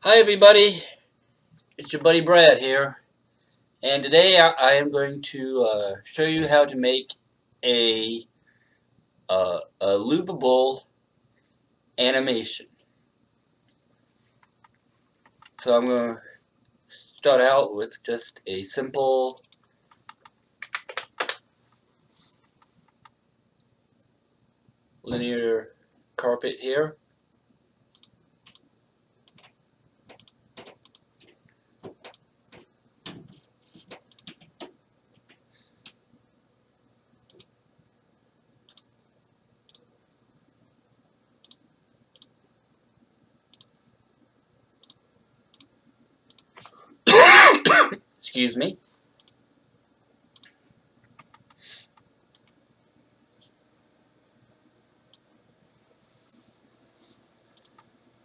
Hi everybody, it's your buddy Brad here, and today I am going to show you how to make a, a loopable animation. So I'm going to start out with just a simple linear carpet here. Excuse me.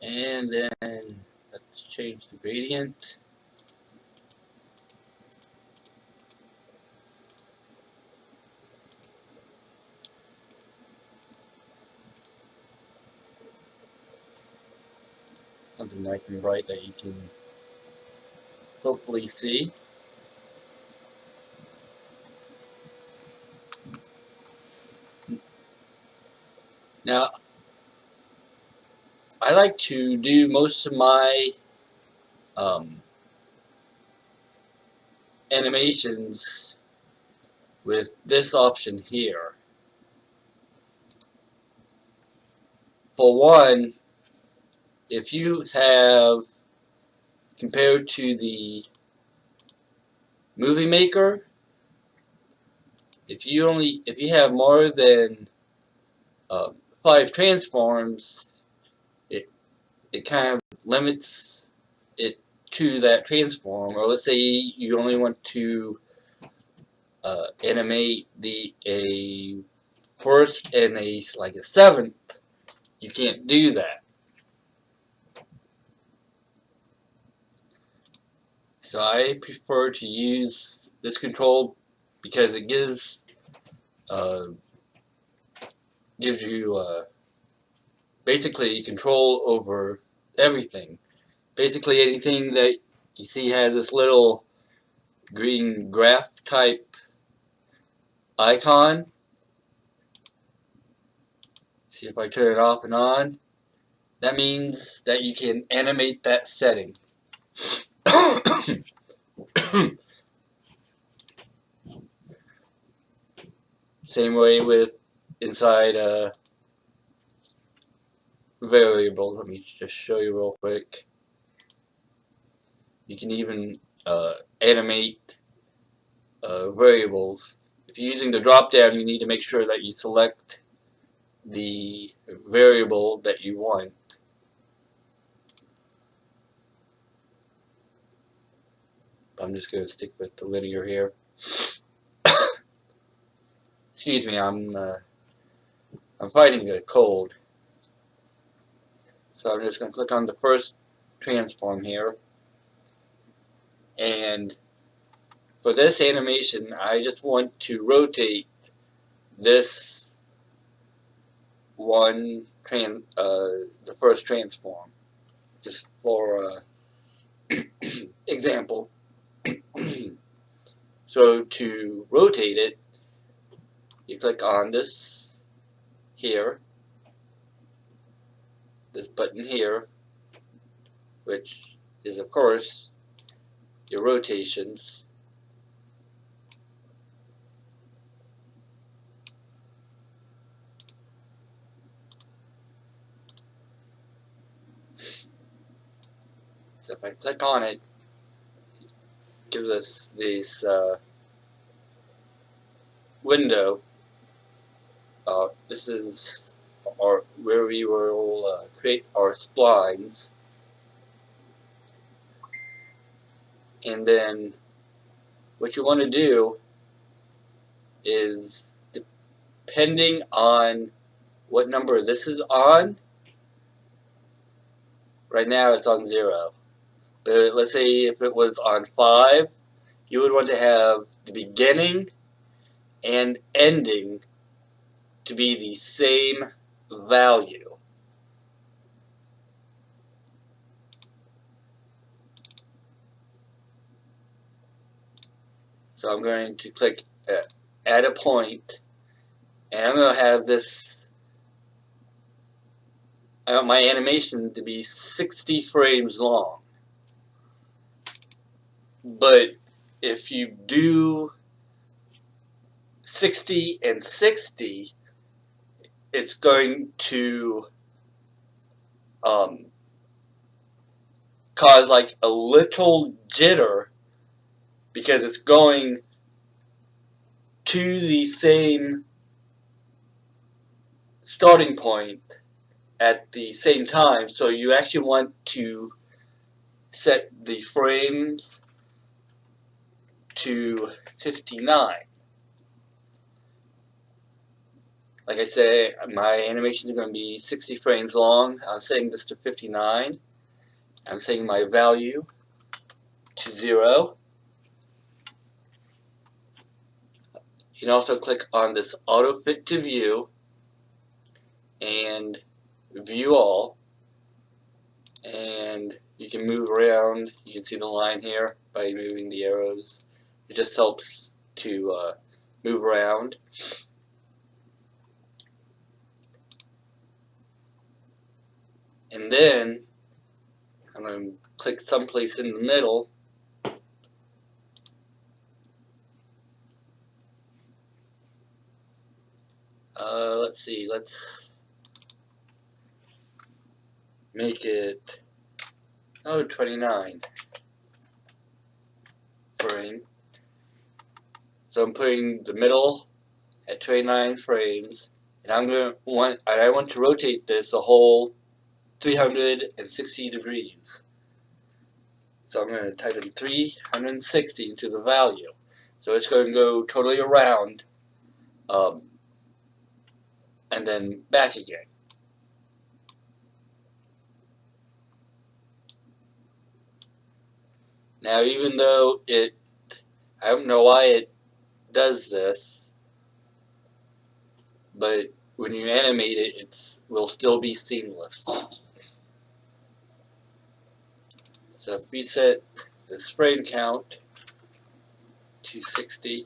And then let's change the gradient. Something nice and bright that you can hopefully see. Now, I like to do most of my um, animations with this option here. For one, if you have, compared to the movie maker, if you have more than 5 transforms, it kind of limits it to that transform. Or let's say you only want to animate a first and a seventh, you can't do that. So I prefer to use this control because it gives you basically control over everything. Basically anything that you see has this little green graph type icon. See if I turn it off and on. That means that you can animate that setting. Same way with inside variables. Let me just show you real quick. You can even animate variables. If you're using the drop down, you need to make sure that you select the variable that you want. I'm just going to stick with the linear here. Excuse me, I'm fighting a cold. So I'm just going to click on the first transform here. And for this animation, I just want to rotate this the first transform. Just for example. So to rotate it, you click on this here, this button here, which is of course your rotations. So if I click on it, it gives us this window. This is where we will create our splines. And then what you want to do is, depending on what number this is on, right now it's on 0. But let's say if it was on 5, you would want to have the beginning and ending to be the same value. So I'm going to click add a point, and I'm going to have this, I want my animation to be 60 frames long. But if you do 60 and 60, it's going to cause like a little jitter because it's going to the same starting point at the same time. So you actually want to set the frames to 59. Like I say, my animation is going to be 60 frames long. I'm setting this to 59. I'm setting my value to 0. You can also click on this auto fit to view and view all, and you can move around. You can see the line here by moving the arrows. It just helps to move around. And then I'm going to click someplace in the middle. Let's see, let's make it 29 frame. So I'm putting the middle at 29 frames, and I want to rotate this a whole 360 degrees. So I'm going to type in 360 into the value. So it's going to go totally around and then back again. Now, even though I don't know why it does this, but when you animate it, it will still be seamless. So if we set this frame count to 60,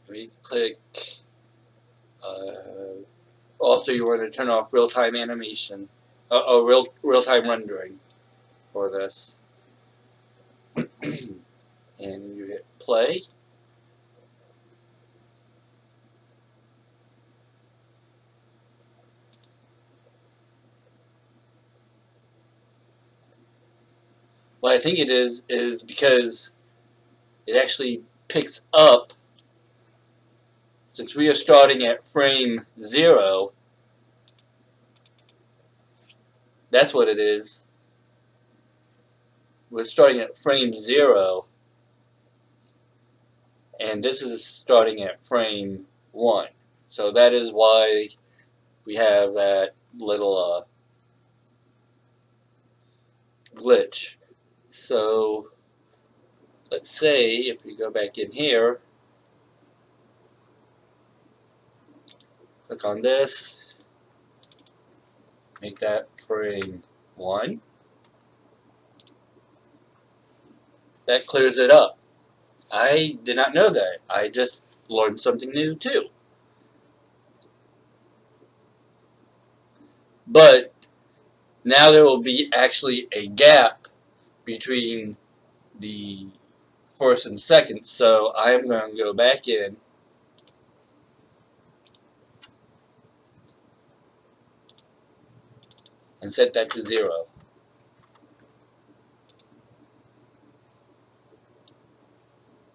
we click, also you want to turn off real-time animation, real-time rendering for this. And you hit play. What I think it is because it actually picks up, since we are starting at frame 0, that's what it is. We're starting at frame 0, and this is starting at frame 1. So that is why we have that little glitch. So let's say if we go back in here, click on this, make that frame 1. That clears it up. I did not know that. I just learned something new too. But now there will be actually a gap between the first and second, so I am going to go back in and set that to 0.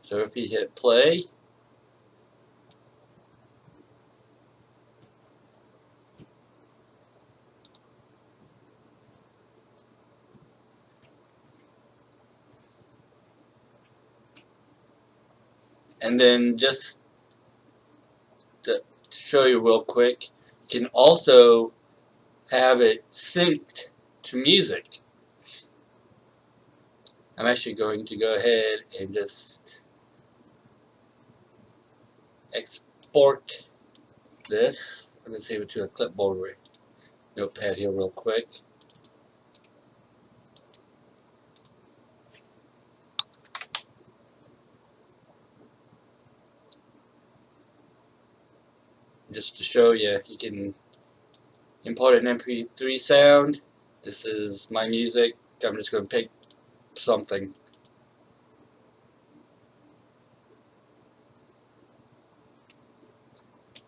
So if you hit play, and then just to show you real quick, you can also have it synced to music. I'm actually going to go ahead and just export this. I'm going to save it to a clipboard notepad here real quick. just to show you, you can import an MP3 sound. This is my music. I'm just going to pick something.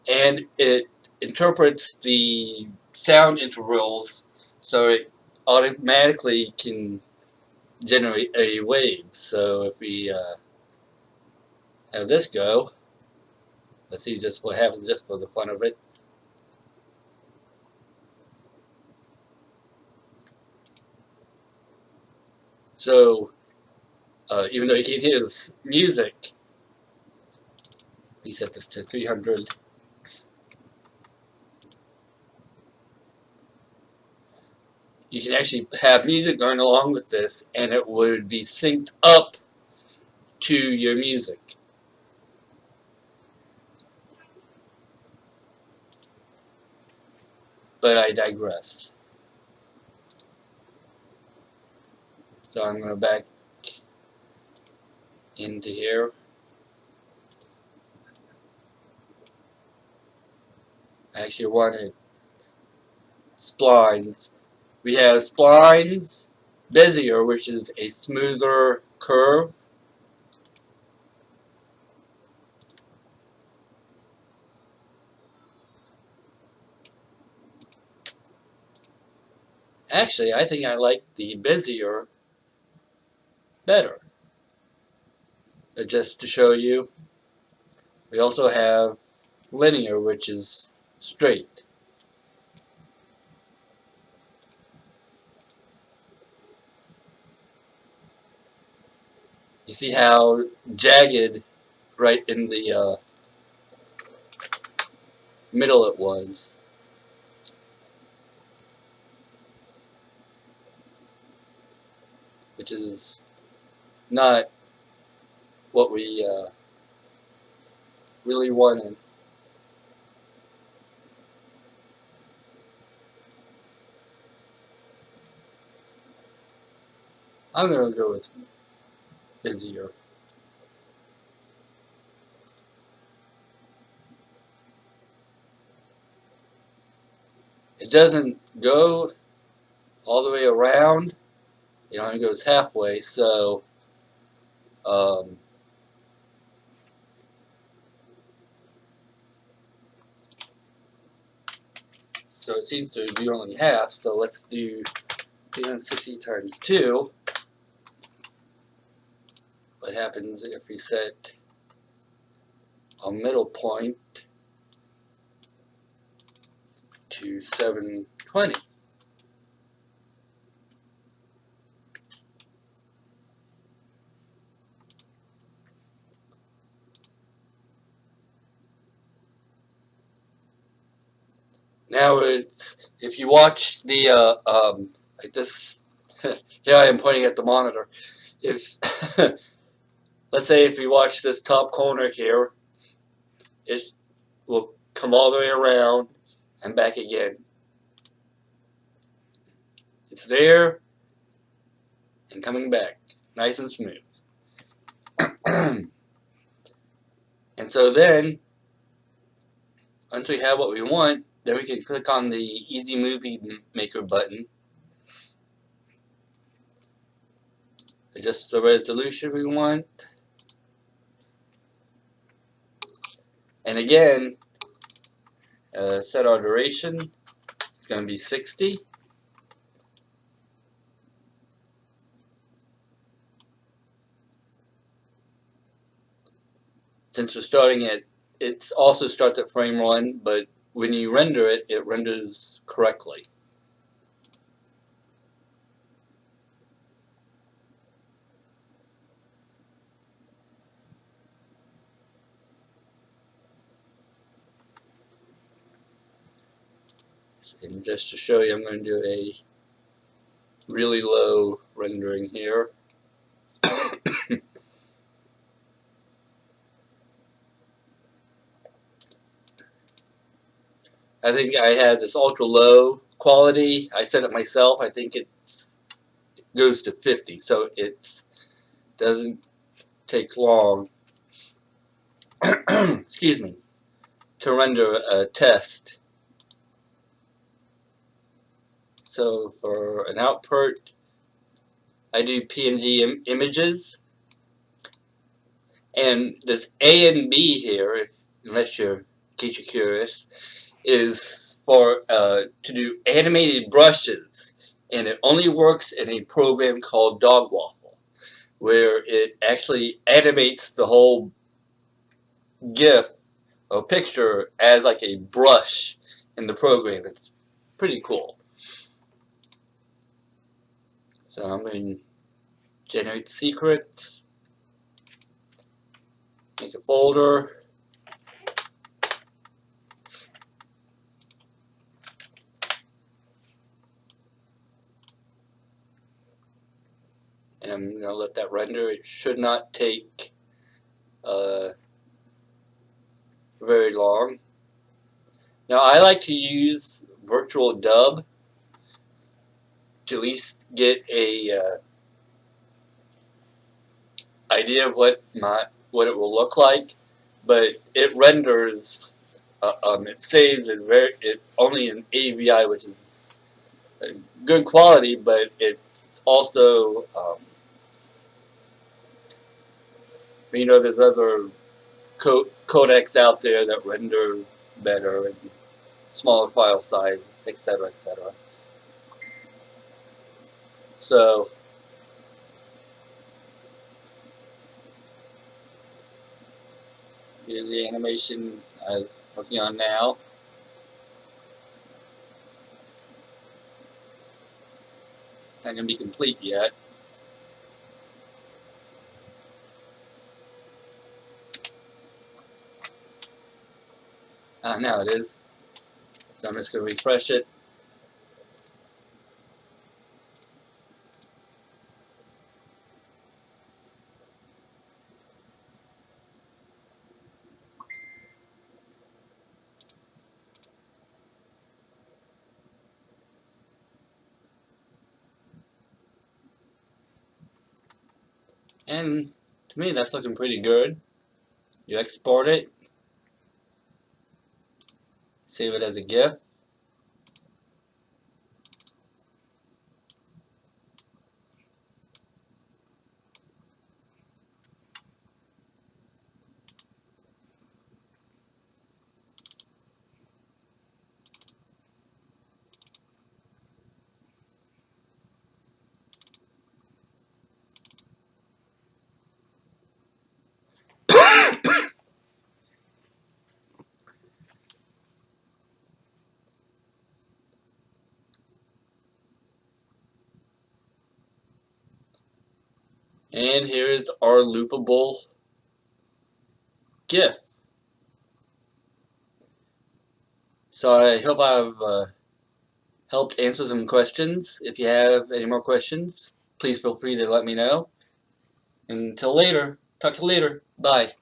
And it interprets the sound intervals so it automatically can generate a wave. So if we have this go, let's see just what happens just for the fun of it. So even though you can't hear the music, we set this to 300. You can actually have music going along with this, and it would be synced up to your music. But I digress. So I'm going to back into here. I actually wanted splines. We have splines, Bezier, which is a smoother curve. Actually, I think I like the Bezier better. But just to show you, we also have linear, which is straight. You see how jagged right in the middle it was. Which is not what we really wanted. I'm going to go with Bezier. It doesn't go all the way around. It only goes halfway, so so it seems to be only half. So let's do 360 times 2. What happens if we set a middle point to 720? Now, if you watch the like this, here I am pointing at the monitor. If let's say if we watch this top corner here, it will come all the way around and back again. It's there and coming back, nice and smooth. And so then, once we have what we want, then we can click on the Easy Movie Maker button. Adjust the resolution we want. And again, set our duration. It's going to be 60. Since we're starting at, it also starts at frame 1, but when you render it, it renders correctly. And just to show you, I'm going to do a really low rendering here. I think I had this ultra low quality. I set it myself. I think it goes to 50, so it doesn't take long. Excuse me. to render a test. So for an output, I do PNG images, and this A and B here, unless you're, in case you're curious, is for to do animated brushes, and it only works in a program called Dogwaffle, where it actually animates the whole GIF or picture as like a brush in the program. It's pretty cool. So I'm going to generate secrets, make a folder, and I'm going to let that render. It should not take very long. Now I like to use Virtual Dub to at least get a idea of what it will look like, but it renders. It saves it only in AVI, which is good quality, but it's also there's other codecs out there that render better and smaller file size, etc., etc. So here's the animation I'm working on now. It's not going to be complete yet. Now it is. So I'm just going to refresh it. And to me, that's looking pretty good. You export it, save it as a GIF. And here's our loopable GIF. So I hope I've helped answer some questions. If you have any more questions, please feel free to let me know. Until later, talk to you later. Bye.